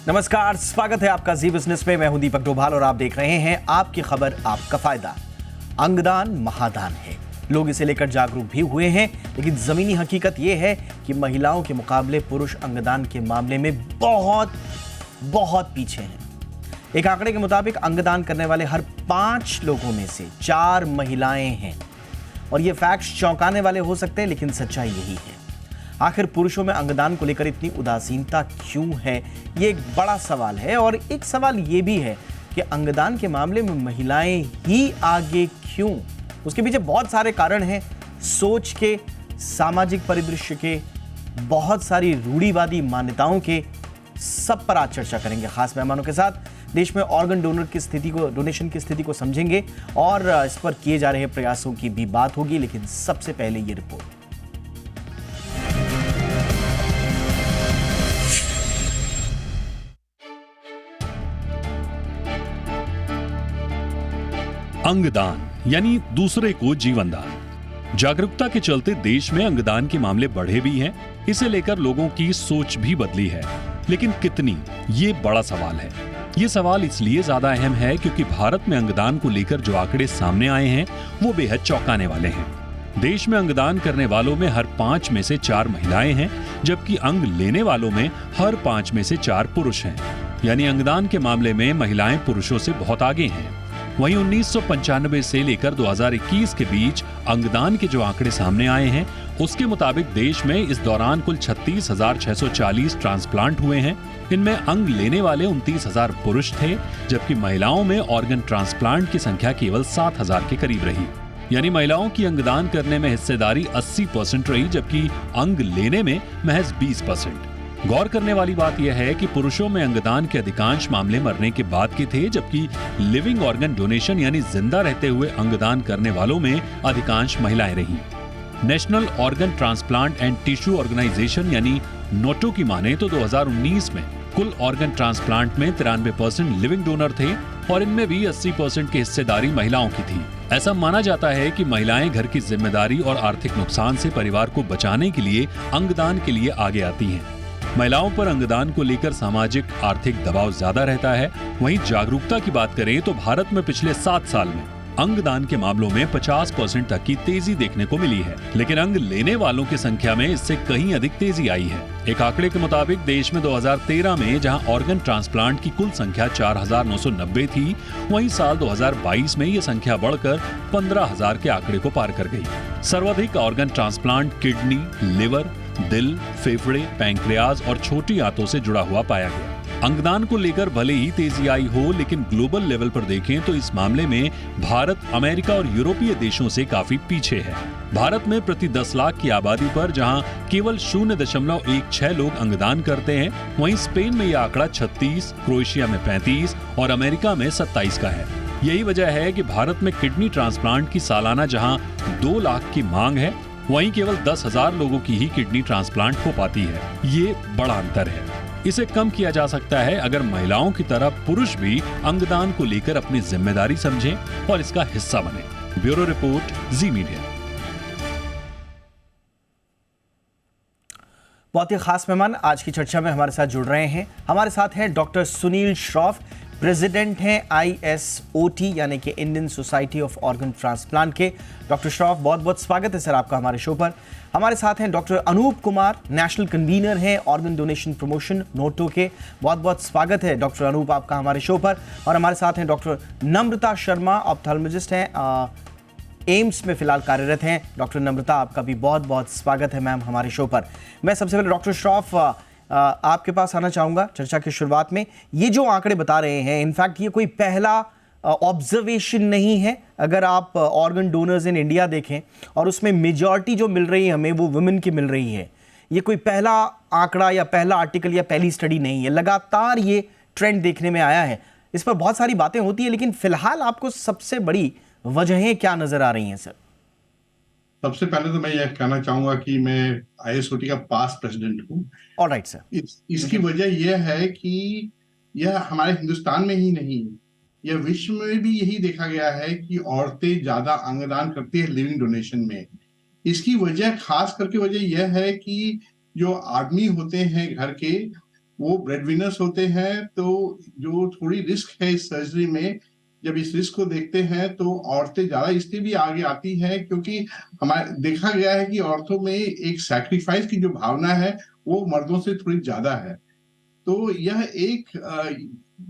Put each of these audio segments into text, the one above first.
नमस्कार, स्वागत है आपका जी बिजनेस पे। मैं हूं दीपक डोभाल और आप देख रहे हैं आपकी खबर आपका फायदा। अंगदान महादान है, लोग इसे लेकर जागरूक भी हुए हैं, लेकिन जमीनी हकीकत यह है कि महिलाओं के मुकाबले पुरुष अंगदान के मामले में बहुत बहुत पीछे हैं। एक आंकड़े के मुताबिक अंगदान करने वाले हर 5 लोगों में से 4 महिलाएं हैं। और ये फैक्ट्स चौंकाने वाले हो सकते हैं, लेकिन सच्चाई यही है। आखिर पुरुषों में अंगदान को लेकर इतनी उदासीनता क्यों है, ये एक बड़ा सवाल है। और एक सवाल ये भी है कि अंगदान के मामले में महिलाएं ही आगे क्यों। उसके पीछे बहुत सारे कारण हैं, सोच के, सामाजिक परिदृश्य के, बहुत सारी रूढ़िवादी मान्यताओं के। सब पर आज चर्चा करेंगे खास मेहमानों के साथ। देश में ऑर्गन डोनेशन की स्थिति को समझेंगे और इस पर किए जा रहे प्रयासों की भी बात होगी। लेकिन सबसे पहले ये रिपोर्ट। अंगदान यानी दूसरे को जीवन दान। जागरूकता के चलते देश में अंगदान के मामले बढ़े भी हैं। इसे लेकर लोगों की सोच भी बदली है, लेकिन कितनी, ये बड़ा सवाल है। ये सवाल इसलिए ज्यादा अहम है क्योंकि भारत में अंगदान को लेकर जो आंकड़े सामने आए हैं वो बेहद चौंकाने वाले हैं। देश में अंगदान करने वालों में हर 5 में से 4 महिलाएं हैं, जबकि अंग लेने वालों में हर 5 में से 4 पुरुष हैं। यानी अंगदान के मामले में महिलाएं पुरुषों से बहुत आगे हैं। वहीं 1995 से लेकर 2021 के बीच अंगदान के जो आंकड़े सामने आए हैं, उसके मुताबिक देश में इस दौरान कुल 36,640 ट्रांसप्लांट हुए हैं। इनमें अंग लेने वाले 29,000 पुरुष थे, जबकि महिलाओं में ऑर्गन ट्रांसप्लांट की संख्या केवल 7,000 के करीब रही। यानी महिलाओं की अंगदान करने में हिस्सेदारी 80% रही, जबकि अंग लेने में महज 20%। गौर करने वाली बात यह है कि पुरुषों में अंगदान के अधिकांश मामले मरने के बाद के थे, जबकि लिविंग ऑर्गन डोनेशन यानी जिंदा रहते हुए अंगदान करने वालों में अधिकांश महिलाएं रहीं। National organ transplant and tissue organisation यानी नोटो की माने तो 2019 में कुल ऑर्गन ट्रांसप्लांट में 93% लिविंग डोनर थे और इनमें भी 80% की हिस्सेदारी महिलाओं की थी। ऐसा माना जाता है कि महिलाएं घर की जिम्मेदारी और आर्थिक नुकसान से परिवार को बचाने के लिए अंगदान के लिए आगे आती हैं। महिलाओं पर अंगदान को लेकर सामाजिक आर्थिक दबाव ज्यादा रहता है। वहीं जागरूकता की बात करें तो भारत में पिछले 7 साल में अंगदान के मामलों में 50% तक की तेजी देखने को मिली है, लेकिन अंग लेने वालों की संख्या में इससे कहीं अधिक तेजी आई है। एक आंकड़े के मुताबिक देश में 2013 में जहां ऑर्गन ट्रांसप्लांट की कुल संख्या 4,990 थी, वहीं साल 2022 में ये संख्या बढ़कर 15,000 के आंकड़े को पार कर गई। सर्वाधिक ऑर्गन ट्रांसप्लांट किडनी, लिवर, दिल, फेफड़े, पैंक्रियाज और छोटी आंतों से जुड़ा हुआ पाया गया। अंगदान को लेकर भले ही तेजी आई हो, लेकिन ग्लोबल लेवल पर देखें तो इस मामले में भारत अमेरिका और यूरोपीय देशों से काफी पीछे है। भारत में प्रति 10 लाख की आबादी पर जहां केवल 0.16 लोग अंगदान करते हैं, वहीं स्पेन में यह आंकड़ा 36, क्रोएशिया में 35 और अमेरिका में 27 का है। यही वजह है कि भारत में किडनी ट्रांसप्लांट की सालाना जहां 2 लाख की मांग है, वहीं केवल 10,000 लोगों की ही किडनी ट्रांसप्लांट हो पाती है। ये बड़ा अंतर है। इसे कम किया जा सकता है अगर महिलाओं की तरह पुरुष भी अंगदान को लेकर अपनी जिम्मेदारी समझें और इसका हिस्सा बने। ब्यूरो रिपोर्ट, जी मीडिया। बहुत ही खास मेहमान आज की चर्चा में हमारे साथ जुड़ रहे हैं। हमारे साथ हैं डॉक्टर सुनील श्रॉफ, प्रेसिडेंट हैं ISOT यानी कि Indian society of organ transplant के। डॉक्टर श्रॉफ, बहुत बहुत स्वागत है सर आपका हमारे शो पर। हमारे साथ हैं doctor Anoop Kumar, national convener हैं ऑर्गन डोनेशन प्रमोशन नोटो के। बहुत बहुत स्वागत है डॉक्टर अनूप आपका हमारे शो पर। और हमारे साथ हैं डॉक्टर नम्रता शर्मा, ऑप्थेल्मोलॉजिस्ट हैं, एम्स में फिलहाल कार्यरत हैं। डॉक्टर नम्रता, आपका भी बहुत बहुत स्वागत है मैम हमारे शो पर। मैं सबसे पहले डॉक्टर श्रॉफ आपके पास आना चाहूँगा चर्चा की शुरुआत में। ये जो आंकड़े बता रहे हैं, इनफैक्ट ये कोई पहला ऑब्जर्वेशन नहीं है। अगर आप ऑर्गन डोनर्स इन इंडिया देखें और उसमें मेजॉरिटी जो मिल रही है हमें, वो वुमेन की मिल रही है। ये कोई पहला आंकड़ा या पहला आर्टिकल या पहली स्टडी नहीं है, लगातार ये ट्रेंड देखने में आया है। इस पर बहुत सारी बातें होती है, लेकिन फिलहाल आपको सबसे बड़ी वजहें क्या नजर आ रही हैं सर? सबसे पहले तो मैं यह कहना चाहूंगा कि मैं ISOT का पास्ट प्रेसिडेंट हूँ। Alright sir. इसकी वजह यह है कि यह हमारे हिंदुस्तान में ही नहीं, यह विश्व में भी यही देखा गया है कि औरतें ज्यादा अंगदान करती है लिविंग डोनेशन में। इसकी वजह, खास करके वजह यह है कि जो आदमी होते हैं घर के, वो ब्रेड विनर्स होते हैं, तो जो थोड़ी रिस्क है इस सर्जरी में, जब इस रिस्क को देखते हैं तो औरतें ज्यादा इसलिए भी आगे आती हैं क्योंकि हमारे देखा गया है कि औरतों में एक सैक्रिफाइस की जो भावना है वो मर्दों से थोड़ी ज्यादा है। तो यह एक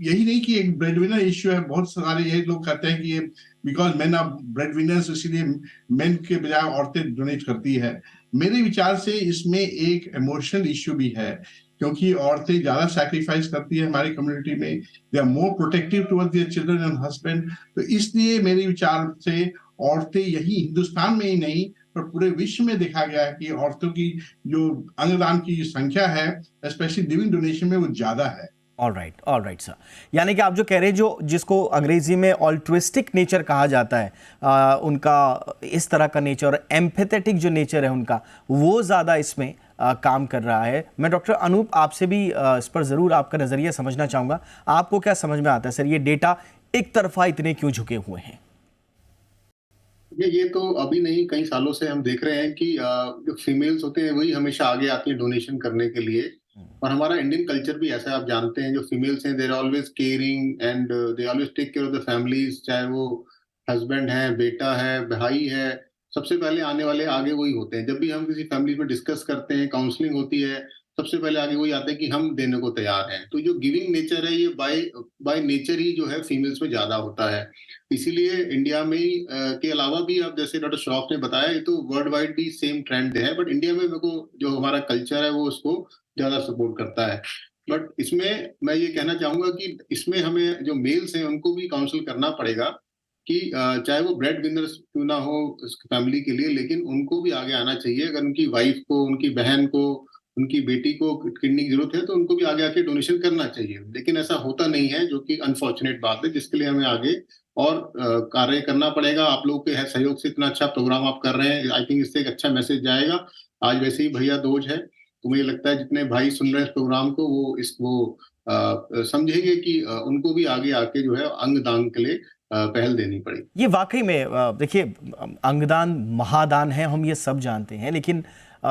यही नहीं कि एक ब्रेड विनर इश्यू है, बहुत सारे ये लोग कहते हैं कि ये because men are breadwinners इसलिए मेन के बजाय औरतें डोनेट करती है। मेरे विचार से इसमें एक इमोशनल इश्यू भी है, क्योंकि औरतें ज्यादा सैक्रिफाइस करती है हमारी कम्युनिटी में, they are more protective towards their children and husband. तो इसलिए मेरे विचार से औरतें यही हिंदुस्तान में ही नहीं पर पूरे विश्व में देखा गया है कि औरतों की जो अंगदान की संख्या है स्पेशली लिविंग डोनेशन में वो ज्यादा है। All right sir. यानी कि आप जो कह रहे हैं, जो जिसको अंग्रेजी में ऑल्ट्रिस्टिक नेचर कहा जाता है, उनका इस तरह का नेचर, एम्पैथेटिक जो नेचर है उनका, वो ज़्यादा इसमें काम कर रहा है। मैं डॉक्टर अनूप आपसे भी इस पर ज़रूर आपका नज़रिया समझना चाहूँगा। आपको क्या समझ में आता है सर, ये डेटा एक तरफा इतने क्यों झुके हुए हैं? ये तो अभी नहीं, कई सालों से हम देख रहे हैं कि जो फीमेल्स होते हैं वही हमेशा आगे आती हैं डोनेशन करने के लिए। और हमारा इंडियन कल्चर भी ऐसा है, आप जानते हैं, जो फीमेल्स हैं they are always caring and they always take care of the families, चाहे वो हस्बैंड है, बेटा है, भाई है, सबसे पहले आने वाले आगे वही होते हैं। जब भी हम किसी फैमिली में डिस्कस करते हैं, काउंसलिंग होती है, सबसे पहले आगे वही आते हैं कि हम देने को तैयार हैं। तो जो गिविंग नेचर है ये बाय नेचर ही जो है फीमेल्स में ज्यादा होता है। इसीलिए इंडिया में ही के अलावा भी, आप जैसे डॉक्टर श्रॉफ ने बताया, ये तो वर्ल्ड वाइड भी सेम ट्रेंड है, बट इंडिया में मेरे को जो हमारा कल्चर है वो उसको ज्यादा सपोर्ट करता है। बट इसमें मैं ये कहना चाहूंगा कि इसमें हमें जो मेल्स हैं उनको भी काउंसिल करना पड़ेगा कि चाहे वो ब्रेड विनर्स क्यों ना हो फैमिली के लिए, लेकिन उनको भी आगे आना चाहिए। अगर उनकी वाइफ को, उनकी बहन को, उनकी बेटी को किडनी की जरूरत है तो उनको भी आगे आके डोनेशन करना चाहिए। लेकिन ऐसा होता नहीं है, जो कि अनफॉर्चुनेट बात है, जिसके लिए हमें आगे और कार्य करना पड़ेगा। आप लोगों के सहयोग से इतना अच्छा प्रोग्राम आप कर रहे हैं, आई थिंक इससे एक अच्छा मैसेज जाएगा। आज वैसे ही भैया दूज है, तो मुझे लगता है जितने भाई सुन रहे हैं इस प्रोग्राम को वो समझेंगे कि उनको भी आगे आके जो है अंगदान के लिए पहल देनी पड़ेगी। ये वाकई में देखिए, अंगदान महादान है, हम ये सब जानते हैं, लेकिन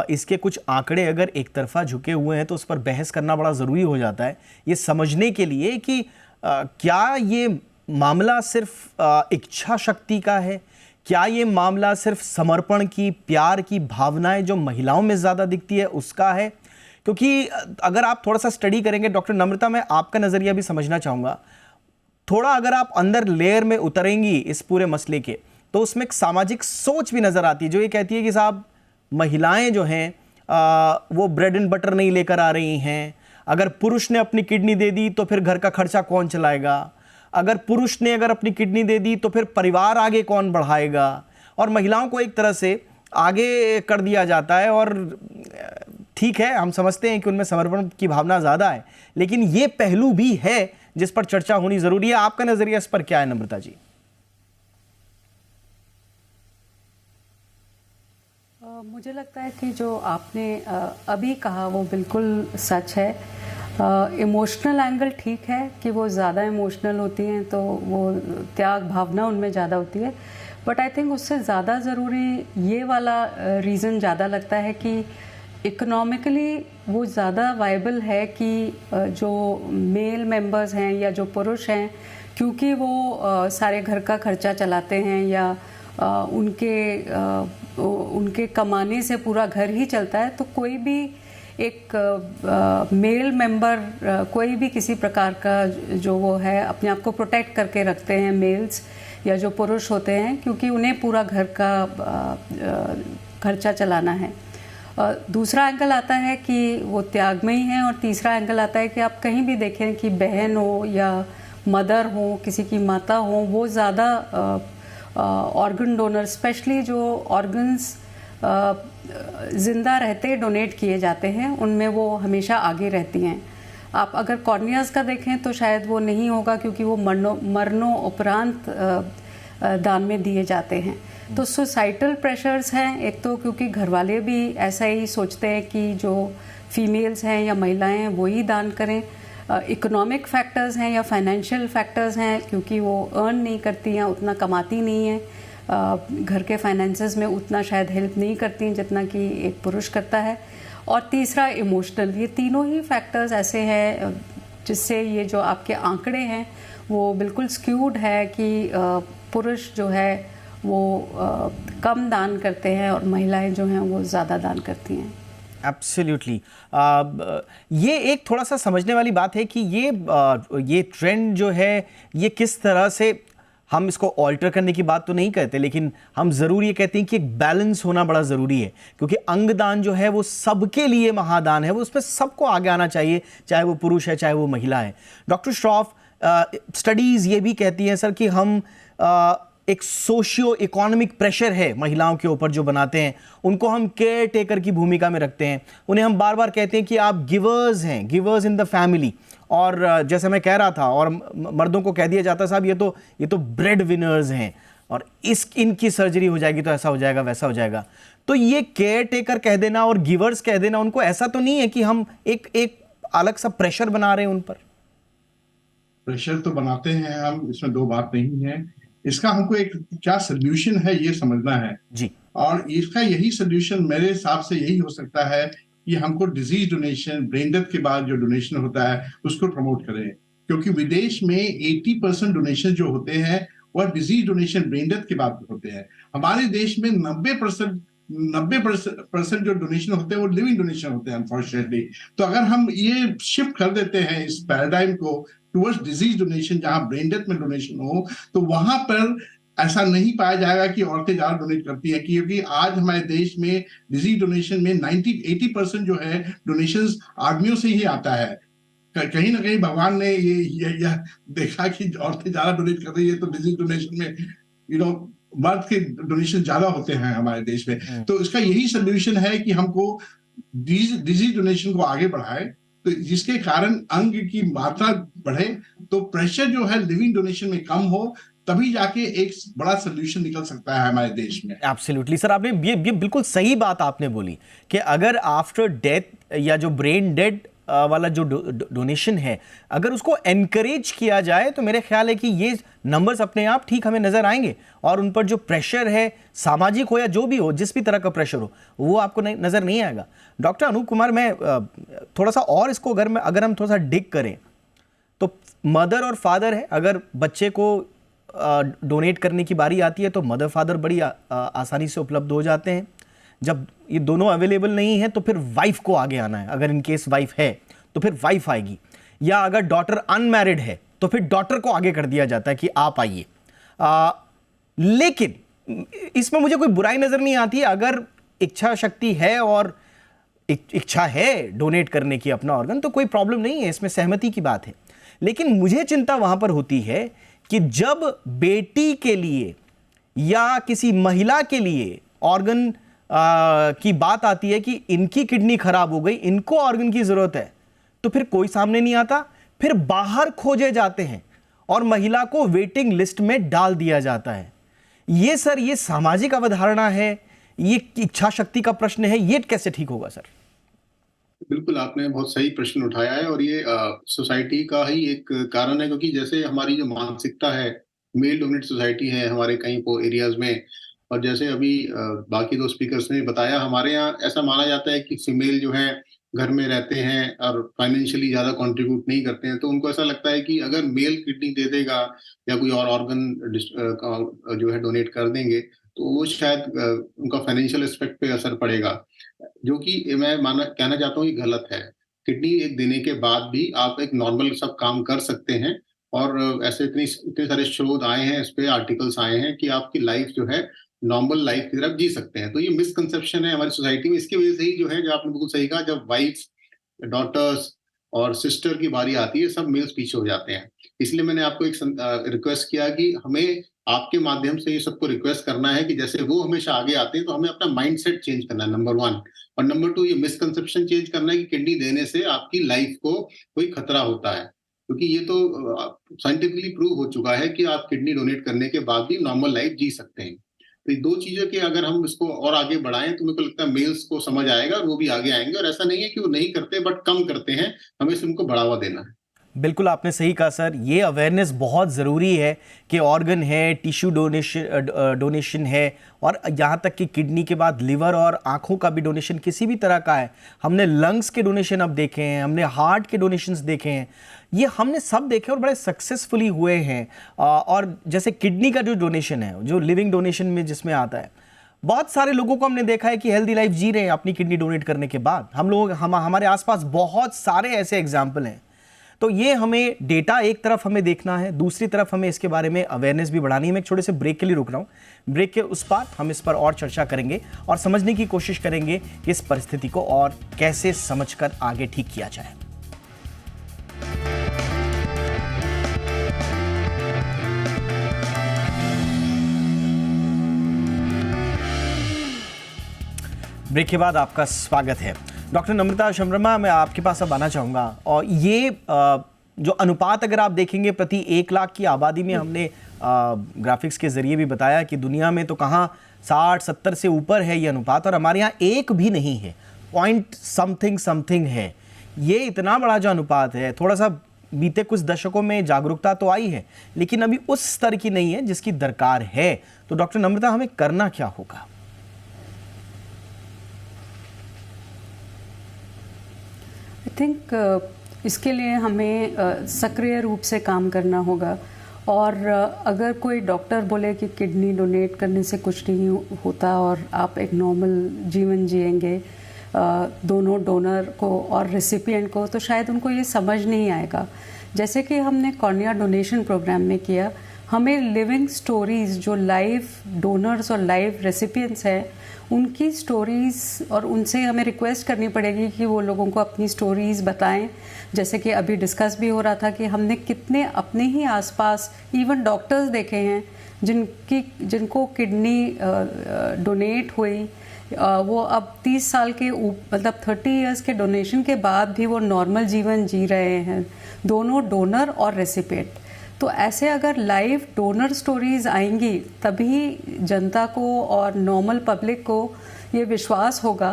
इसके कुछ आंकड़े अगर एक तरफा झुके हुए हैं तो उस पर बहस करना बड़ा ज़रूरी हो जाता है, ये समझने के लिए कि क्या ये मामला सिर्फ इच्छा शक्ति का है, क्या ये मामला सिर्फ समर्पण की, प्यार की भावनाएं जो महिलाओं में ज़्यादा दिखती है उसका है। क्योंकि अगर आप थोड़ा सा स्टडी करेंगे, डॉक्टर नम्रता, मैं आपका नज़रिया भी समझना चाहूँगा थोड़ा। अगर आप अंदर लेयर में उतरेंगी इस पूरे मसले के, तो उसमें एक सामाजिक सोच भी नज़र आती है जो ये कहती है कि साहब, महिलाएं जो हैं वो ब्रेड एंड बटर नहीं लेकर आ रही हैं। अगर पुरुष ने अपनी किडनी दे दी तो फिर घर का खर्चा कौन चलाएगा? अगर पुरुष ने अगर अपनी किडनी दे दी तो फिर परिवार आगे कौन बढ़ाएगा? और महिलाओं को एक तरह से आगे कर दिया जाता है। और ठीक है, हम समझते हैं कि उनमें समर्पण की भावना ज़्यादा है, लेकिन ये पहलू भी है जिस पर चर्चा होनी ज़रूरी है। आपका नज़रिया इस पर क्या है नम्रता जी? मुझे लगता है कि जो आपने अभी कहा वो बिल्कुल सच है। इमोशनल एंगल ठीक है कि वो ज़्यादा इमोशनल होती हैं, तो वो त्याग भावना उनमें ज़्यादा होती है। बट आई थिंक उससे ज़्यादा ज़रूरी ये वाला रीज़न ज़्यादा लगता है कि इकोनॉमिकली वो ज़्यादा वायबल है कि जो मेल मेंबर्स हैं या जो पुरुष हैं, क्योंकि वो सारे घर का खर्चा चलाते हैं या उनके कमाने से पूरा घर ही चलता है, तो कोई भी एक मेल मेंबर कोई भी किसी प्रकार का जो वो है अपने आप को प्रोटेक्ट करके रखते हैं, मेल्स या जो पुरुष होते हैं, क्योंकि उन्हें पूरा घर का खर्चा चलाना है। दूसरा एंगल आता है कि वो त्यागमयी हैं, और तीसरा एंगल आता है कि आप कहीं भी देखें कि बहन हो या मदर हो, किसी की माता हो, वो ज़्यादा ऑर्गन डोनर, स्पेशली जो ऑर्गन्स ज़िंदा रहते डोनेट किए जाते हैं, उनमें वो हमेशा आगे रहती हैं। आप अगर कॉर्नियाज़ का देखें तो शायद वो नहीं होगा, क्योंकि वो मरणों उपरांत दान में दिए जाते हैं। तो सोसाइटल प्रेशर्स हैं एक तो, क्योंकि घर वाले भी ऐसा ही सोचते हैं कि जो फीमेल्स हैं या महिलाएं हैं वो ही दान करें। इकोनॉमिक फैक्टर्स हैं या फाइनेंशियल फैक्टर्स हैं, क्योंकि वो अर्न नहीं करती हैं, उतना कमाती नहीं हैं, घर के फाइनेंसेस में उतना शायद हेल्प नहीं करती हैं जितना कि एक पुरुष करता है। और तीसरा इमोशनल। ये तीनों ही फैक्टर्स ऐसे हैं जिससे ये जो आपके आंकड़े हैं वो बिल्कुल स्क्यूड है कि पुरुष जो है वो कम दान करते हैं और महिलाएं जो हैं वो ज़्यादा दान करती हैं। एब्सोल्युटली। ये एक थोड़ा सा समझने वाली बात है कि ये ट्रेंड जो है ये किस तरह से, हम इसको ऑल्टर करने की बात तो नहीं कहते, लेकिन हम ज़रूर ये कहते हैं कि एक बैलेंस होना बड़ा ज़रूरी है, क्योंकि अंगदान जो है वो सबके लिए महादान है, वो उसमें सबको आगे आना चाहिए, चाहे वो पुरुष है चाहे वो महिला है। डॉक्टर श्रॉफ, स्टडीज़ ये भी कहती हैं सर कि हम एक सोशियो इकोनॉमिक प्रेशर है महिलाओं के ऊपर जो बनाते हैं, उनको हम केयर टेकर की भूमिका में रखते हैं, उन्हें हम बार बार कहते हैं कि आप गिवर्स हैं, गिवर्स इन द फैमिली। और जैसे मैं कह रहा था, और मर्दों को कह दिया जाता साहब ये तो ब्रेड विनर्स हैं और इनकी सर्जरी हो जाएगी तो ऐसा हो जाएगा वैसा हो जाएगा। तो ये केयर टेकर कह देना और गिवर्स कह देना, उनको ऐसा तो नहीं है कि हम एक अलग सा प्रेशर बना रहे हैं उन पर? प्रेशर तो बनाते हैं हम, इसमें दो बात नहीं है। इसका हमको एक क्या सोल्यूशन है ये समझना है जी। और इसका यही सोल्यूशन मेरे हिसाब से यही हो सकता है कि हमको डिजीज डोनेशन, ब्रेन डेथ के बाद जो डोनेशन होता है उसको प्रमोट करें, क्योंकि विदेश में 80% डोनेशन जो होते हैं वह डिजीज डोनेशन, ब्रेन डेथ के बाद होते हैं। हमारे देश में 90% जो डोनेशन होते हैं वो लिविंग डोनेशन होते हैं अनफॉर्चुनेटली। तो अगर हम ये शिफ्ट कर देते हैं इस पैराडाइम को टुवर्ड्स डिजीज डोनेशन, जहां ब्रेन डेथ में डोनेशन हो, तो वहां पर ऐसा नहीं पाया जाएगा कि औरतें ज्यादा डोनेट करती हैं, क्योंकि आज हमारे देश में डिजीज डोनेशन में 80% जो है डोनेशंस आदमियों से ही आता है। कहीं ना कहीं भगवान ने ये देखा कि औरतें ज्यादा डोनेट कर रही है तो डिजीज डोनेशन में मर्द के डोनेशन ज्यादा होते हैं हमारे देश में। तो इसका यही सोल्यूशन है कि हमको डिजीज डोनेशन को आगे बढ़ाए, तो जिसके कारण अंग की मात्रा बढ़े, तो प्रेशर जो है लिविंग डोनेशन में कम हो, तभी जाके एक बड़ा सोल्यूशन निकल सकता है हमारे देश में। एब्सोल्युटली सर, आपने ये बिल्कुल सही बात आपने बोली कि अगर आफ्टर डेथ या जो ब्रेन डेड वाला जो डोनेशन है, अगर उसको एनकरेज किया जाए तो मेरे ख्याल है कि ये नंबर्स अपने आप ठीक हमें नजर आएंगे और उन पर जो प्रेशर है, सामाजिक हो या जो भी हो, जिस भी तरह का प्रेशर हो, वो आपको नजर नहीं आएगा। डॉक्टर अनूप कुमार, मैं थोड़ा सा और इसको अगर हम थोड़ा सा डिग करें तो मदर और फादर है, अगर बच्चे को डोनेट करने की बारी आती है तो मदर फादर बड़ी आसानी से उपलब्ध हो जाते हैं। जब ये दोनों अवेलेबल नहीं है तो फिर वाइफ को आगे आना है, अगर इन केस वाइफ है तो फिर वाइफ आएगी, या अगर डॉटर अनमैरिड है तो फिर डॉटर को आगे कर दिया जाता है कि आप आइए। लेकिन इसमें मुझे कोई बुराई नजर नहीं आती, अगर इच्छा शक्ति है और इच्छा है डोनेट करने की अपना ऑर्गन तो कोई प्रॉब्लम नहीं है, इसमें सहमति की बात है। लेकिन मुझे चिंता वहां पर होती है कि जब बेटी के लिए या किसी महिला के लिए ऑर्गन की बात आती है कि इनकी किडनी खराब हो गई, इनको ऑर्गन की जरूरत है, तो फिर कोई सामने नहीं आता, फिर बाहर खोजे जाते हैं और महिला को वेटिंग लिस्ट में डाल दिया जाता है। ये सर, ये सामाजिक अवधारणा है, ये इच्छा शक्ति का प्रश्न है, ये कैसे ठीक होगा सर? बिल्कुल, आपने बहुत सही प्रश्न उठाया है और ये सोसाइटी का ही एक कारण है, क्योंकि जैसे हमारी जो मानसिकता है, मेल डोमिनेट सोसाइटी है हमारे कई एरियाज में, और जैसे अभी बाकी दो स्पीकर्स ने बताया, हमारे यहाँ ऐसा माना जाता है कि फीमेल जो है घर में रहते हैं और फाइनेंशियली ज्यादा कंट्रीब्यूट नहीं करते हैं, तो उनको ऐसा लगता है कि अगर मेल किडनी दे देगा या कोई और ऑर्गन जो है डोनेट कर देंगे तो वो शायद उनका फाइनेंशियल एस्पेक्ट पे असर पड़ेगा, जो कि मैं कहना चाहता हूँ कि गलत है। किडनी एक देने के बाद भी आप एक नॉर्मल सब काम कर सकते हैं, और ऐसे इतने सारे शोध आए हैं, इस पे आर्टिकल्स आए हैं कि आपकी लाइफ जो है नॉर्मल लाइफ की तरफ जी सकते हैं। तो ये मिसकंसेप्शन है हमारी सोसाइटी में, इसकी वजह से ही जो है, जो आपने बिल्कुल सही कहा, जब वाइफ, डॉटर्स और सिस्टर की बारी आती है सब मेल्स पीछे हो जाते हैं। इसलिए मैंने आपको एक रिक्वेस्ट किया कि हमें आपके माध्यम से ये सबको रिक्वेस्ट करना है कि जैसे वो हमेशा आगे आते हैं तो हमें अपना माइंडसेट चेंज करना है, नंबर 1, और नंबर 2 ये मिसकंसेप्शन चेंज करना है कि किडनी देने से आपकी लाइफ को कोई खतरा होता है, क्योंकि ये तो साइंटिफिकली प्रूव हो चुका है कि आप किडनी डोनेट करने के बाद भी नॉर्मल लाइफ जी सकते हैं। तो ये दो चीजों के अगर हम इसको और आगे बढ़ाएं तो मेरे को लगता है मेल्स को समझ आएगा और वो भी आगे आएंगे, और ऐसा नहीं है कि वो नहीं करते बट कम करते हैं, हमें सिर्फ उनको बढ़ावा देना है। बिल्कुल आपने सही कहा सर, ये अवेयरनेस बहुत ज़रूरी है कि ऑर्गन है, टिश्यू डोनेशन है, और यहाँ तक कि किडनी के बाद लिवर और आँखों का भी डोनेशन किसी भी तरह का है। हमने लंग्स के डोनेशन अब देखे हैं, हमने हार्ट के डोनेशंस देखे हैं, ये हमने सब देखे और बड़े सक्सेसफुली हुए हैं। और जैसे किडनी का जो डोनेशन है, जो लिविंग डोनेशन में जिसमें आता है, बहुत सारे लोगों को हमने देखा है कि हेल्दी लाइफ जी रहे हैं अपनी किडनी डोनेट करने के बाद। हमारे आसपास बहुत सारे ऐसे एग्जाम्पल हैं। तो ये हमें डेटा एक तरफ हमें देखना है, दूसरी तरफ हमें इसके बारे में अवेयरनेस भी बढ़ानी है। मैं एक छोटे से ब्रेक के लिए रुक रहा हूँ। ब्रेक के उस पार हम इस पर और चर्चा करेंगे और समझने की कोशिश करेंगे कि इस परिस्थिति को और कैसे समझकर आगे ठीक किया जाए। ब्रेक के बाद आपका स्वागत है। डॉक्टर नम्रता शर्मा, मैं आपके पास अब आना चाहूँगा। और ये जो अनुपात अगर आप देखेंगे प्रति 1 लाख की आबादी में, हमने ग्राफिक्स के ज़रिए भी बताया कि दुनिया में तो कहाँ 60-70 से ऊपर है ये अनुपात, और हमारे यहाँ एक भी नहीं है, पॉइंट समथिंग है। ये इतना बड़ा जो अनुपात है, थोड़ा सा बीते कुछ दशकों में जागरूकता तो आई है, लेकिन अभी उस स्तर की नहीं है जिसकी दरकार है। तो डॉक्टर नम्रता, हमें करना क्या होगा? आई थिंक इसके लिए हमें सक्रिय रूप से काम करना होगा। और अगर कोई डॉक्टर बोले कि किडनी डोनेट करने से कुछ नहीं होता और आप एक नॉर्मल जीवन जिएंगे दोनों डोनर को और रेसिपिएंट को, तो शायद उनको ये समझ नहीं आएगा। जैसे कि हमने कॉर्निया डोनेशन प्रोग्राम में किया, हमें लिविंग स्टोरीज़, जो लाइव डोनर्स और लाइव रेसिपिएंट्स हैं, उनकी स्टोरीज़, और उनसे हमें रिक्वेस्ट करनी पड़ेगी कि वो लोगों को अपनी स्टोरीज़ बताएं। जैसे कि अभी डिस्कस भी हो रहा था कि हमने कितने अपने ही आसपास इवन डॉक्टर्स देखे हैं जिनको किडनी डोनेट हुई, वो अब 30 साल के मतलब 30 इयर्स के डोनेशन के बाद भी वो नॉर्मल जीवन जी रहे हैं, दोनों डोनर और रेसिपिएंट। तो ऐसे अगर लाइव डोनर स्टोरीज आएंगी, तभी जनता को और नॉर्मल पब्लिक को ये विश्वास होगा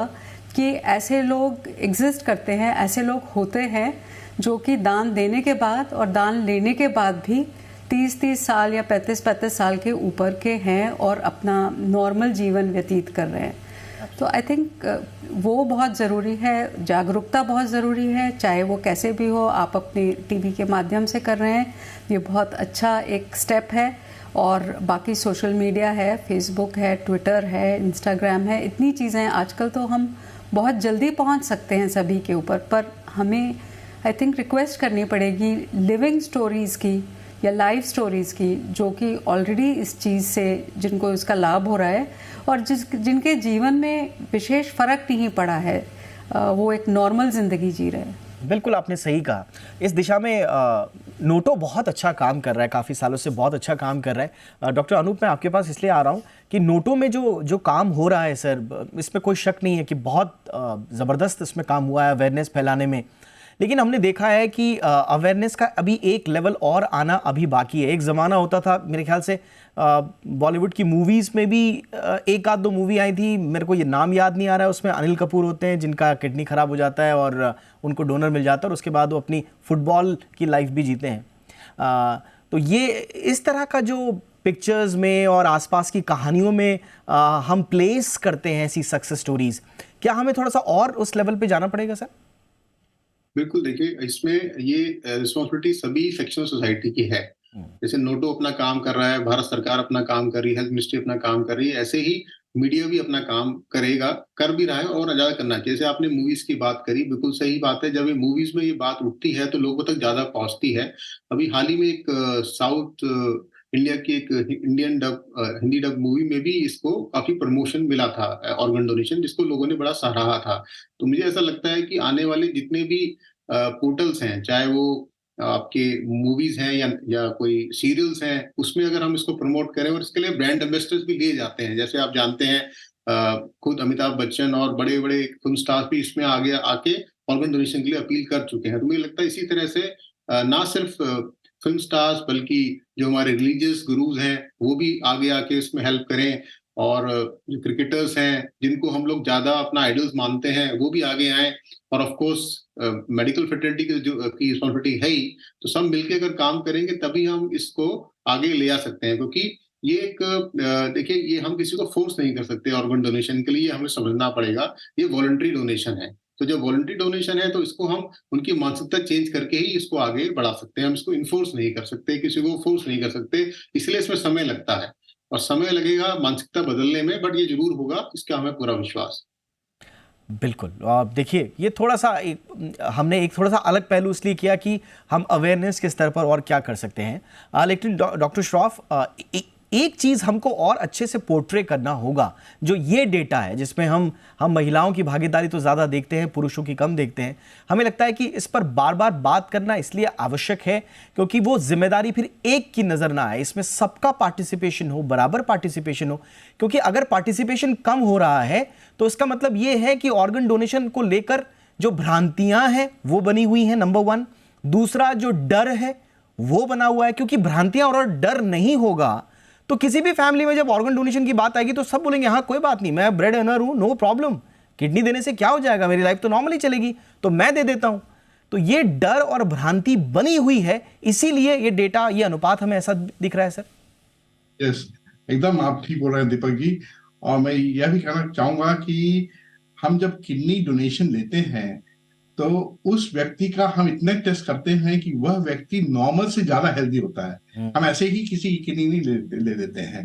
कि ऐसे लोग एग्जिस्ट करते हैं, ऐसे लोग होते हैं जो कि दान देने के बाद और दान लेने के बाद भी 30-30 साल या 35-35 साल के ऊपर के हैं और अपना नॉर्मल जीवन व्यतीत कर रहे हैं। तो आई थिंक वो बहुत ज़रूरी है, जागरूकता बहुत ज़रूरी है, चाहे वो कैसे भी हो। आप अपने टीवी के माध्यम से कर रहे हैं, ये बहुत अच्छा एक स्टेप है। और बाकी सोशल मीडिया है, फेसबुक है, ट्विटर है, इंस्टाग्राम है, इतनी चीज़ें आजकल तो हम बहुत जल्दी पहुंच सकते हैं सभी के ऊपर। पर हमें आई थिंक रिक्वेस्ट करनी पड़ेगी लिविंग स्टोरीज़ की या लाइव स्टोरीज़ की, जो कि ऑलरेडी इस चीज़ से जिनको इसका लाभ हो रहा है और जिनके जीवन में विशेष फ़र्क नहीं पड़ा है, वो एक नॉर्मल ज़िंदगी जी रहे हैं। बिल्कुल आपने सही कहा। इस दिशा में नोटो बहुत अच्छा काम कर रहा है, काफ़ी सालों से बहुत अच्छा काम कर रहा है। डॉक्टर अनूप, मैं आपके पास इसलिए आ रहा हूँ कि नोटो में जो काम हो रहा है सर, इसमें कोई शक नहीं है कि बहुत ज़बरदस्त इसमें काम हुआ है अवेयरनेस फैलाने में। लेकिन हमने देखा है कि अवेयरनेस का अभी एक लेवल और आना अभी बाकी है। एक ज़माना होता था, मेरे ख्याल से बॉलीवुड की मूवीज़ में भी एक आध दो मूवी आई थी, मेरे को ये नाम याद नहीं आ रहा है, उसमें अनिल कपूर होते हैं जिनका किडनी ख़राब हो जाता है और उनको डोनर मिल जाता है और उसके बाद वो अपनी फुटबॉल की लाइफ भी जीते हैं। तो ये इस तरह का जो पिक्चर्स में और आसपास की कहानियों में हम प्लेस करते हैं ऐसी सक्सेस स्टोरीज़, क्या हमें थोड़ा सा और उस लेवल पे जाना पड़ेगा सर? बिल्कुल, देखिए इसमें ये रिस्पॉन्सिबिलिटी सभी सेक्शन सोसाइटी की है। जैसे नोटो अपना काम कर रहा है, भारत सरकार अपना काम कर रही है, हेल्थ मिनिस्ट्री अपना काम कर रही है, ऐसे ही मीडिया भी अपना काम करेगा, कर भी रहा है और ज्यादा करना चाहिए। जैसे आपने मूवीज की बात करी, बिल्कुल सही बात है। जब ये मूवीज में ये बात उठती है तो लोगों तक ज्यादा पहुंचती है। अभी हाल ही में एक साउथ इंडिया की एक Indian dub Hindi dub movie में भी इसको काफी प्रमोशन मिला था, ऑर्गन डोनेशन, जिसको लोगों ने बड़ा सराहा था। तो मुझे ऐसा लगता है कि आने वाले जितने भी पोर्टल्स हैं, चाहे वो आपके मूवीज हैं या कोई सीरियल्स हैं, उसमें अगर हम इसको प्रमोट करें, और इसके लिए ब्रांड एम्बेसडर्स भी लिए जाते हैं। जैसे आप जानते हैं खुद अमिताभ बच्चन और बड़े बड़े फिल्म स्टार्स भी इसमें आगे आके ऑर्गन डोनेशन के लिए अपील कर चुके हैं। तो मुझे लगता है इसी तरह से ना सिर्फ फिल्म स्टार्स बल्कि जो हमारे रिलीजियस गुरुज हैं वो भी आगे आके इसमें हेल्प करें। और जो क्रिकेटर्स हैं जिनको हम लोग ज्यादा अपना आइडल्स मानते हैं वो भी आगे आए, और ऑफ कोर्स मेडिकल फ्रेटर्निटी की जो की रिस्पॉन्सिबिलिटी है ही, तो सब मिलकर अगर काम करेंगे तभी हम इसको आगे ले आ सकते हैं। क्योंकि ये एक देखिए, ये हम किसी को फोर्स नहीं कर सकते ऑर्गन डोनेशन के लिए, हमें समझना पड़ेगा ये वॉलंटरी डोनेशन है। तो जब वॉलंटरी डोनेशन है तो इसको हम उनकी मानसिकता चेंज करके ही इसको आगे बढ़ा सकते हैं। हम इसको इन्फोर्स नहीं कर सकते, किसी को फोर्स नहीं कर सकते, इसलिए इसमें समय लगता है और समय लगेगा मानसिकता बदलने में, बट ये जरूर होगा, इसका हमें पूरा विश्वास। बिल्कुल। देखिए, ये थोड़ा सा हमने एक थोड़ा सा अलग पहलू इसलिए किया कि हम अवेयरनेस के स्तर पर और क्या कर सकते हैं। लेकिन डॉक्टर श्रॉफ, एक चीज़ हमको और अच्छे से पोर्ट्रे करना होगा। जो ये डेटा है जिसमें हम महिलाओं की भागीदारी तो ज़्यादा देखते हैं, पुरुषों की कम देखते हैं, हमें लगता है कि इस पर बार बार बात करना इसलिए आवश्यक है क्योंकि वो जिम्मेदारी फिर एक की नज़र ना आए, इसमें सबका पार्टिसिपेशन हो, बराबर पार्टिसिपेशन हो। क्योंकि अगर पार्टिसिपेशन कम हो रहा है तो इसका मतलब ये है कि ऑर्गन डोनेशन को लेकर जो भ्रांतियां हैं वो बनी हुई हैं, नंबर 1। दूसरा, जो डर है वो बना हुआ है, क्योंकि भ्रांतियां और डर नहीं होगा तो किसी भी फैमिली में जब ऑर्गन डोनेशन की बात आएगी तो सब बोलेंगे हाँ कोई बात नहीं, मैं ब्रेड अर्नर हूं, नो प्रॉब्लम, किडनी देने से क्या हो जाएगा, मेरी लाइफ तो नॉर्मली चलेगी, तो मैं दे देता हूं। तो ये डर और भ्रांति बनी हुई है, इसीलिए ये डेटा, ये अनुपात हमें ऐसा दिख रहा है सर। यस, एकदम आप ठीक बोल रहे हैं दीपक जी। और मैं यह भी कहना चाहूंगा कि हम जब किडनी डोनेशन लेते हैं तो उस व्यक्ति का हम इतने टेस्ट करते हैं कि वह व्यक्ति नॉर्मल से ज्यादा हेल्दी होता है। हम ऐसे ही किसी की किडनी नहीं ले देते हैं।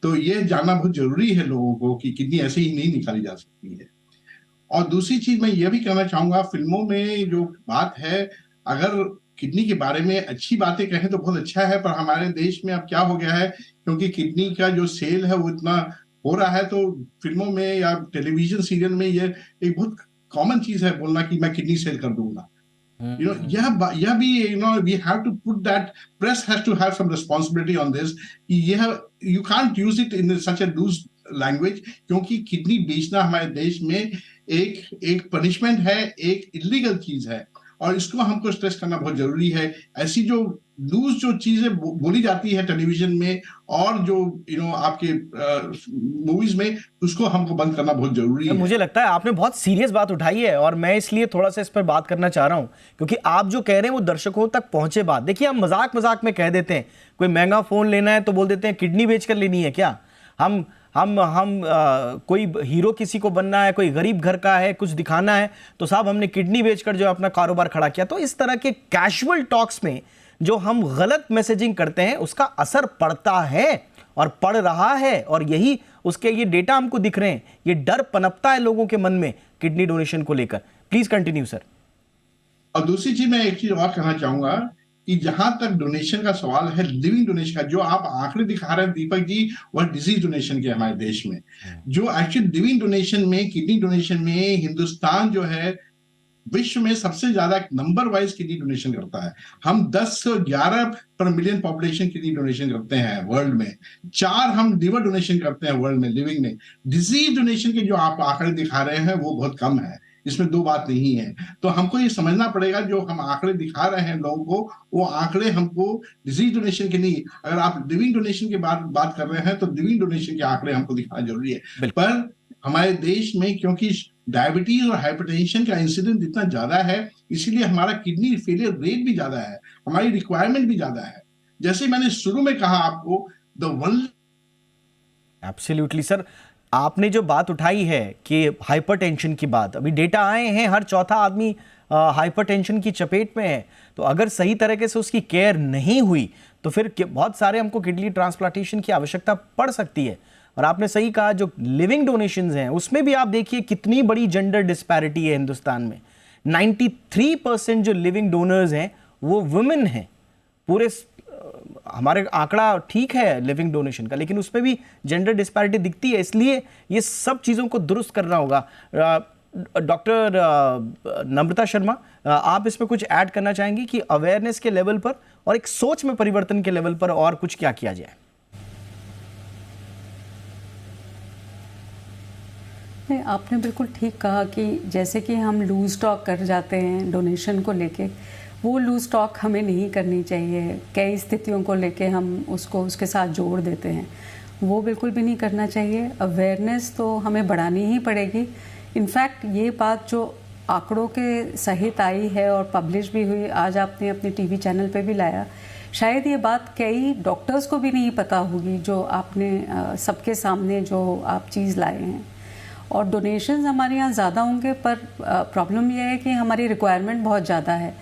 तो ये जानना बहुत जरूरी है लोगों को कि किडनी ऐसे ही नहीं निकाली जा सकती है। और दूसरी चीज मैं ये भी कहना चाहूंगा, फिल्मों में जो बात है, अगर किडनी के बारे में अच्छी बातें कहें तो बहुत अच्छा है, पर हमारे देश में अब क्या हो गया है, क्योंकि किडनी का जो सेल है वो इतना हो रहा है, तो फिल्मों में या टेलीविजन सीरियल में ये एक बहुत कॉमन चीज है बोलना कि मैं किडनी सेल कर दूंगा। यह भी we have to put that, press has to have some responsibility on this. You can't use it in such a loose language, क्योंकि किडनी बेचना हमारे देश में एक पनिशमेंट है, एक इलीगल चीज है, और इसको हमको स्ट्रेस करना बहुत जरूरी है। ऐसी जो लूज जो चीजें बोली जाती है टेलीविजन में और जो आपके मूवीज में, उसको हमको बंद करना बहुत जरूरी है। मुझे लगता है आपने बहुत सीरियस बात उठाई है और मैं इसलिए थोड़ा सा इस पर बात करना चाह रहा हूं, क्योंकि आप जो कह रहे हैं वो दर्शकों तक पहुंचे बात। देखिए, हम मजाक मजाक में कह देते हैं, कोई महंगा फोन लेना है तो बोल देते हैं किडनी बेचकर लेनी है क्या। हम कोई हीरो किसी को बनना है, कोई गरीब घर का है, कुछ दिखाना है, तो साहब हमने किडनी बेचकर जो अपना कारोबार खड़ा किया। तो इस तरह के कैजुअल टॉक्स में जो हम गलत मैसेजिंग करते हैं उसका असर पड़ता है और पड़ रहा है, और यही उसके ये डेटा हमको दिख रहे हैं। ये डर पनपता है लोगों के मन में किडनी डोनेशन को लेकर। Please continue sir. और दूसरी चीज, मैं एक चीज और कहना चाहूंगा कि जहां तक डोनेशन का सवाल है, लिविंग डोनेशन का, जो आप आंकड़े दिखा रहे हैं दीपक जी, वह डिजीज डोनेशन के हमारे देश में। जो एक्चुअली लिविंग डोनेशन में, किडनी डोनेशन में हिंदुस्तान जो है विश्व में सबसे ज्यादा नंबर वाइज किडनी डोनेशन करता है। हम 10 से 11 पर मिलियन पॉपुलेशन किडनी डोनेशन करते हैं वर्ल्ड में। 4 हम लिवर डोनेशन करते हैं वर्ल्ड में, लिविंग में। डिजीज डोनेशन के जो आप आंकड़े दिखा रहे हैं वो बहुत कम है, इसमें दो बात नहीं है। तो हमको ये समझना पड़ेगा, जो हम आंकड़े दिखा रहे हैं लोगों को, वो आंकड़े हमको डिजीज डोनेशन के नहीं, अगर आप लिविंग डोनेशन की बात कर रहे हैं तो लिविंग डोनेशन के आंकड़े हमको दिखाना जरूरी है। पर हमारे देश में क्योंकि डायबिटीज और हाइपरटेंशन का इंसिडेंट इतना ज्यादा है, इसीलिए हमारा किडनी फेलियर रेट भी ज्यादा है, हमारी रिक्वायरमेंट भी ज्यादा है। जैसे मैंने शुरू में कहा आपको, एब्सोल्युटली सर, आपने जो बात उठाई है कि हाइपरटेंशन की बात, अभी डेटा आए हैं हर चौथा आदमी हाइपरटेंशन की चपेट में है। तो अगर सही तरीके से उसकी केयर नहीं हुई तो फिर बहुत सारे हमको किडनी ट्रांसप्लांटेशन की आवश्यकता पड़ सकती है। और आपने सही कहा, जो लिविंग डोनेशंस हैं उसमें भी आप देखिए कितनी बड़ी जेंडर डिस्पैरिटी है हिंदुस्तान में। 93% जो लिविंग डोनर्स हैं वो वुमेन हैं। पूरे हमारे आंकड़ा ठीक है लिविंग डोनेशन का, लेकिन उसमें भी जेंडर डिस्पैरिटी दिखती है। इसलिए ये सब चीज़ों को दुरुस्त करना होगा। डॉक्टर नम्रता शर्मा, आप इसमें कुछ ऐड करना चाहेंगे कि अवेयरनेस के लेवल पर और एक सोच में परिवर्तन के लेवल पर और कुछ क्या किया जाए? नहीं, आपने बिल्कुल ठीक कहा कि जैसे कि हम लूज टॉक कर जाते हैं डोनेशन को लेके, वो लूज टॉक हमें नहीं करनी चाहिए। कई स्थितियों को लेके हम उसको उसके साथ जोड़ देते हैं। वो बिल्कुल भी नहीं करना चाहिए। अवेयरनेस तो हमें बढ़ानी ही पड़ेगी। इनफैक्ट ये बात जो आंकड़ों के सहित आई है और पब्लिश भी हुई, आज आपने अपने टीवी चैनल पे भी लाया, शायद ये बात कई डॉक्टर्स को भी नहीं पता होगी जो आपने सबके सामने जो आप चीज़ लाए हैं। और डोनेशंस हमारे यहाँ ज़्यादा होंगे, पर प्रॉब्लम ये है कि हमारी रिक्वायरमेंट बहुत ज़्यादा है,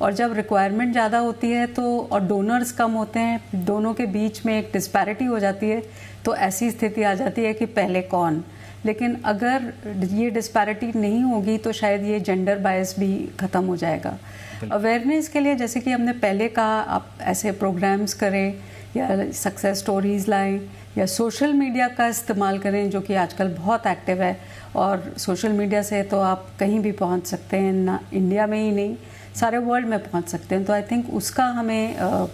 और जब रिक्वायरमेंट ज़्यादा होती है तो और डोनर्स कम होते हैं, दोनों के बीच में एक डिस्पैरिटी हो जाती है, तो ऐसी स्थिति आ जाती है कि पहले कौन। लेकिन अगर ये डिस्पैरिटी नहीं होगी तो शायद ये जेंडर बायस भी ख़त्म हो जाएगा। अवेयरनेस के लिए जैसे कि हमने पहले कहा, आप ऐसे प्रोग्राम्स करें या सक्सेस स्टोरीज़ लाएं या सोशल मीडिया का इस्तेमाल करें, जो कि आजकल बहुत एक्टिव है, और सोशल मीडिया से तो आप कहीं भी पहुंच सकते हैं, ना इंडिया में ही नहीं सारे वर्ल्ड में पहुंच सकते हैं। तो आई थिंक उसका हमें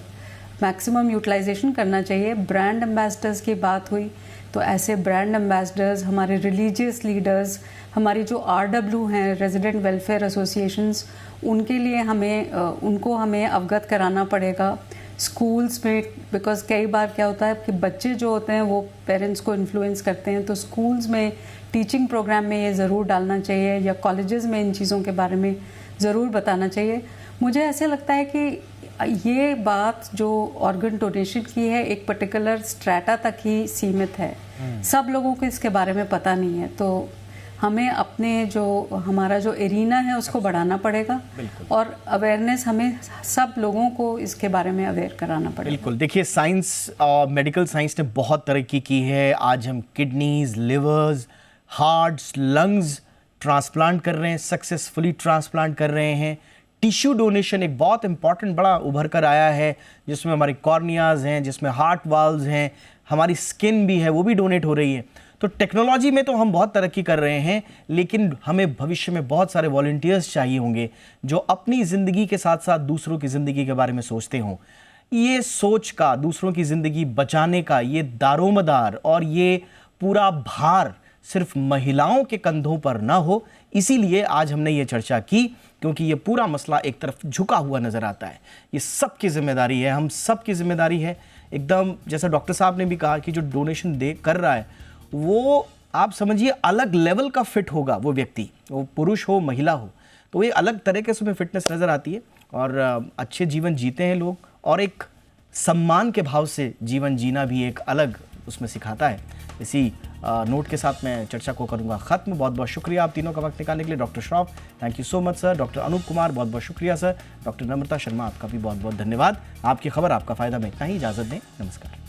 मैक्सिमम यूटिलाइजेशन करना चाहिए। ब्रांड एम्बेसडर्स की बात हुई, तो ऐसे ब्रांड एम्बेसडर्स, हमारे रिलीजियस लीडर्स, हमारी जो RW हैं, रेजिडेंट वेलफेयर एसोसिएशंस, उनके लिए उनको हमें अवगत कराना पड़ेगा स्कूल्स में। बिकॉज कई बार क्या होता है कि बच्चे जो होते हैं वो पेरेंट्स को इन्फ्लुएंस करते हैं, तो स्कूल्स में टीचिंग प्रोग्राम में ये ज़रूर डालना चाहिए, या कॉलेजेस में इन चीज़ों के बारे में ज़रूर बताना चाहिए। मुझे ऐसे लगता है कि ये बात जो ऑर्गन डोनेशन की है एक पर्टिकुलर स्ट्रैटा तक ही सीमित है, सब लोगों को इसके बारे में पता नहीं है। तो हमें अपने जो हमारा जो एरिना है उसको बढ़ाना पड़ेगा, और अवेयरनेस हमें सब लोगों को इसके बारे में अवेयर कराना पड़ेगा। बिल्कुल। देखिए, साइंस और मेडिकल साइंस ने बहुत तरक्की की है। आज हम kidneys, levers, hearts, lungs transplant कर रहे हैं, सक्सेसफुली ट्रांसप्लांट कर रहे हैं। टिश्यू डोनेशन एक बहुत इंपॉर्टेंट बड़ा उभर कर आया है, जिसमें हमारी कॉर्नियाज हैं, जिसमें हार्ट वाल्व्स हैं, हमारी स्किन भी है, वो भी डोनेट हो रही है। तो टेक्नोलॉजी में तो हम बहुत तरक्की कर रहे हैं, लेकिन हमें भविष्य में बहुत सारे वॉलंटियर्स चाहिए होंगे जो अपनी ज़िंदगी के साथ साथ दूसरों की ज़िंदगी के बारे में सोचते हों। ये सोच का, दूसरों की ज़िंदगी बचाने का ये दारोमदार और ये पूरा भार सिर्फ महिलाओं के कंधों पर ना हो, इसीलिए आज हमने ये चर्चा की, क्योंकि ये पूरा मसला एक तरफ झुका हुआ नज़र आता है। ये सबकी जिम्मेदारी है, हम सब की जिम्मेदारी है। एकदम जैसा डॉक्टर साहब ने भी कहा कि जो डोनेशन कर रहा है वो आप समझिए अलग लेवल का फिट होगा, वो व्यक्ति, वो पुरुष हो महिला हो, तो ये अलग तरीके से उसमें फिटनेस नज़र आती है, और अच्छे जीवन जीते हैं लोग, और एक सम्मान के भाव से जीवन जीना भी एक अलग उसमें सिखाता है। इसी नोट के साथ मैं चर्चा को करूंगा ख़त्म। बहुत बहुत शुक्रिया आप तीनों का वक्त निकालने के लिए। Doctor Shroff, thank you so much sir. Doctor Anoop Kumar, बहुत बहुत शुक्रिया सर। डॉक्टर नम्रता शर्मा, आपका भी बहुत बहुत धन्यवाद। आपकी खबर, आपका फ़ायदा में इतना ही। इजाज़त दें, नमस्कार।